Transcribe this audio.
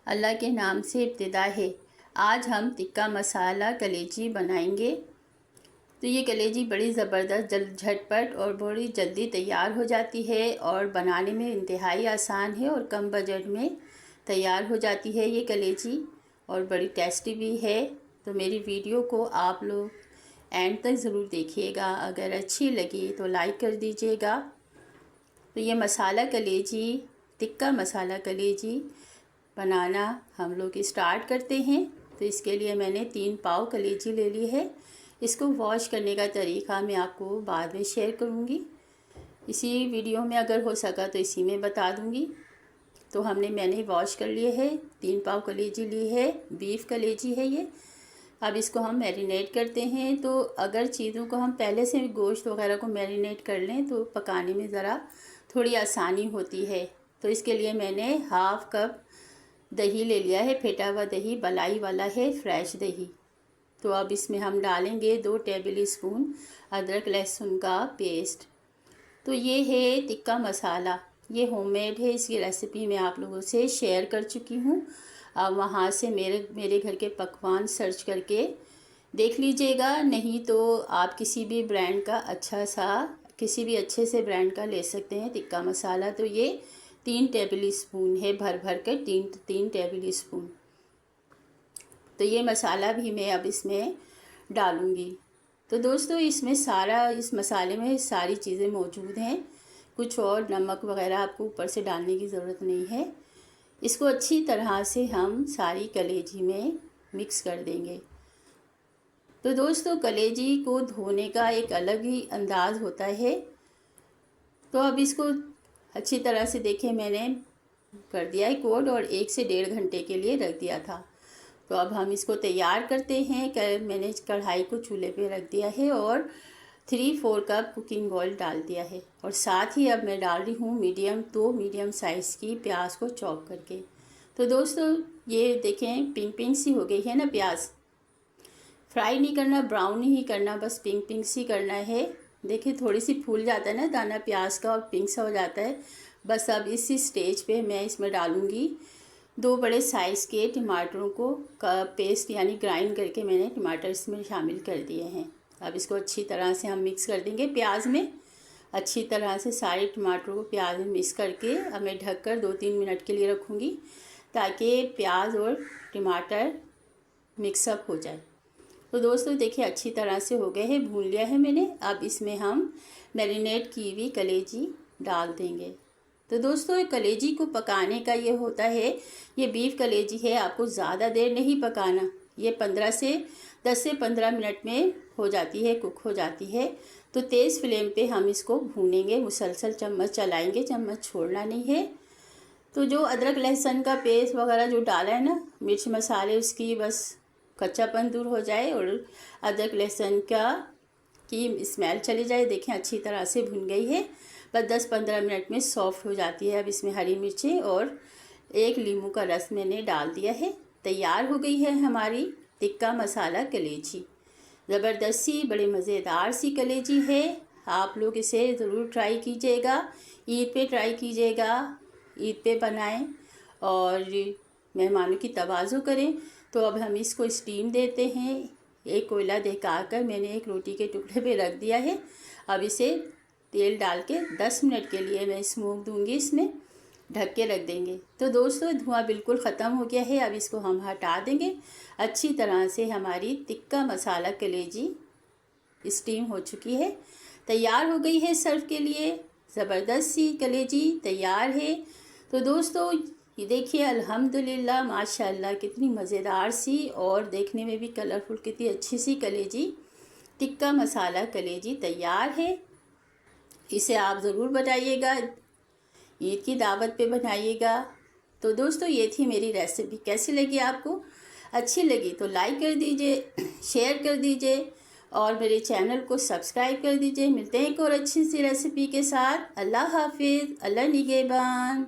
अल्लाह के नाम से इब्तिदा है। आज हम टिक्का मसाला कलेजी बनाएंगे। तो ये कलेजी बड़ी ज़बरदस्त, जल्द, झटपट और बड़ी जल्दी तैयार हो जाती है और बनाने में इंतहाई आसान है और कम बजट में तैयार हो जाती है ये कलेजी और बड़ी टेस्टी भी है। तो मेरी वीडियो को आप लोग एंड तक ज़रूर देखिएगा। अगर अच्छी लगी तो लाइक कर दीजिएगा। तो ये मसाला कलेजी, टिक्का मसाला कलेजी बनाना हम लोग स्टार्ट करते हैं। तो इसके लिए मैंने 3 पाव कलेजी ले ली है। इसको वॉश करने का तरीका मैं आपको बाद में शेयर करूँगी। इसी वीडियो में अगर हो सका तो इसी में बता दूँगी। तो मैंने वॉश कर लिए है। 3 पाव कलेजी ली है, बीफ कलेजी है ये। अब इसको हम मैरिनेट करते हैं। तो अगर चीज़ों को हम पहले से गोश्त वगैरह को मैरिनेट कर लें तो पकाने में ज़रा थोड़ी आसानी होती है। तो इसके लिए मैंने हाफ़ कप दही ले लिया है, फेटा हुआ दही, बलाई वाला है, फ्रेश दही। तो अब इसमें हम डालेंगे 2 टेबल स्पून अदरक लहसुन का पेस्ट। तो ये है टिक्का मसाला, ये होममेड है। इसकी रेसिपी मैं आप लोगों से शेयर कर चुकी हूँ। अब वहाँ से मेरे घर के पकवान सर्च करके देख लीजिएगा। नहीं तो आप किसी भी ब्रांड का किसी भी अच्छे से ब्रांड का ले सकते हैं टिक्का मसाला। तो ये 3 टेबल स्पून है, भर कर 3 टेबल स्पून। तो ये मसाला भी मैं अब इसमें डालूँगी। तो दोस्तों इस मसाले में सारी चीज़ें मौजूद हैं। कुछ और नमक वगैरह आपको ऊपर से डालने की ज़रूरत नहीं है। इसको अच्छी तरह से हम सारी कलेजी में मिक्स कर देंगे। तो दोस्तों कलेजी को धोने का एक अलग ही अंदाज़ होता है। तो अब इसको अच्छी तरह से देखें, मैंने कर दिया है कोट और 1 से 1.5 घंटे के लिए रख दिया था। तो अब हम इसको तैयार करते हैं। मैंने कढ़ाई को चूल्हे पे रख दिया है और 3-4 कप कुकिंग ऑयल डाल दिया है। और साथ ही अब मैं डाल रही हूँ मीडियम साइज़ की प्याज को चॉप करके। तो दोस्तों ये देखें पिंक पिंक सी हो गई है ना प्याज। फ्राई नहीं करना, ब्राउन नहीं करना, बस पिंक पिंक सी करना है। देखिए थोड़ी सी फूल जाता है ना दाना प्याज का और पिंक सा हो जाता है। बस अब इसी स्टेज पे मैं इसमें डालूँगी 2 बड़े साइज़ के टमाटरों का पेस्ट, यानी ग्राइंड करके मैंने टमाटर इसमें शामिल कर दिए हैं। अब इसको अच्छी तरह से हम मिक्स कर देंगे प्याज में। अच्छी तरह से सारे टमाटरों को प्याज में मिक्स करके अब मैं ढककर 2-3 मिनट के लिए रखूँगी ताकि प्याज और टमाटर मिक्सअप हो जाए। तो दोस्तों देखिए अच्छी तरह से हो गए हैं, भून लिया है मैंने। अब इसमें हम मैरिनेट की हुई कलेजी डाल देंगे। तो दोस्तों ये कलेजी को पकाने का ये होता है, ये बीफ कलेजी है, आपको ज़्यादा देर नहीं पकाना। ये 10 से 15 मिनट में हो जाती है, कुक हो जाती है। तो तेज़ फ्लेम पे हम इसको भूनेंगे, मुसलसल चम्मच चलाएंगे, चम्मच छोड़ना नहीं है। तो जो अदरक लहसुन का पेस्ट वगैरह जो डाला है ना, मिर्च मसाले, उसकी बस कच्चापन दूर हो जाए और अदरक लहसुन की स्मेल चली जाए। देखें अच्छी तरह से भुन गई है, बस 10-15 मिनट में सॉफ्ट हो जाती है। अब इसमें हरी मिर्चें और 1 नींबू का रस मैंने डाल दिया है। तैयार हो गई है हमारी टिक्का मसाला कलेजी। ज़बरदस्त सी, बड़े मज़ेदार सी कलेजी है। आप लोग इसे ज़रूर ट्राई कीजिएगा। ईद पे ट्राई कीजिएगा, ईद पे बनाएं और मेहमानों की तवाज़ो करें। तो अब हम इसको स्टीम देते हैं। एक कोयला दिखाकर मैंने एक रोटी के टुकड़े पे रख दिया है। अब इसे तेल डाल के 10 मिनट के लिए मैं स्मोक दूंगी, इसमें ढक के रख देंगे। तो दोस्तों धुआं बिल्कुल ख़त्म हो गया है। अब इसको हम हटा देंगे। अच्छी तरह से हमारी टिक्का मसाला कलेजी स्टीम हो चुकी है, तैयार हो गई है सर्व के लिए। ज़बरदस्त सी कलेजी तैयार है। तो दोस्तों ये देखिए अल्हम्दुलिल्लाह माशाल्लाह कितनी मज़ेदार सी और देखने में भी कलरफुल, कितनी अच्छी सी कलेजी, टिक्का मसाला कलेजी तैयार है। इसे आप ज़रूर बनाइएगा, ईद की दावत पे बनाइएगा। तो दोस्तों ये थी मेरी रेसिपी। कैसी लगी आपको? अच्छी लगी तो लाइक कर दीजिए, शेयर कर दीजिए और मेरे चैनल को सब्सक्राइब कर दीजिए। मिलते हैं एक और अच्छी सी रेसिपी के साथ। अल्लाह हाफिज़, अल्लाह निगहबान।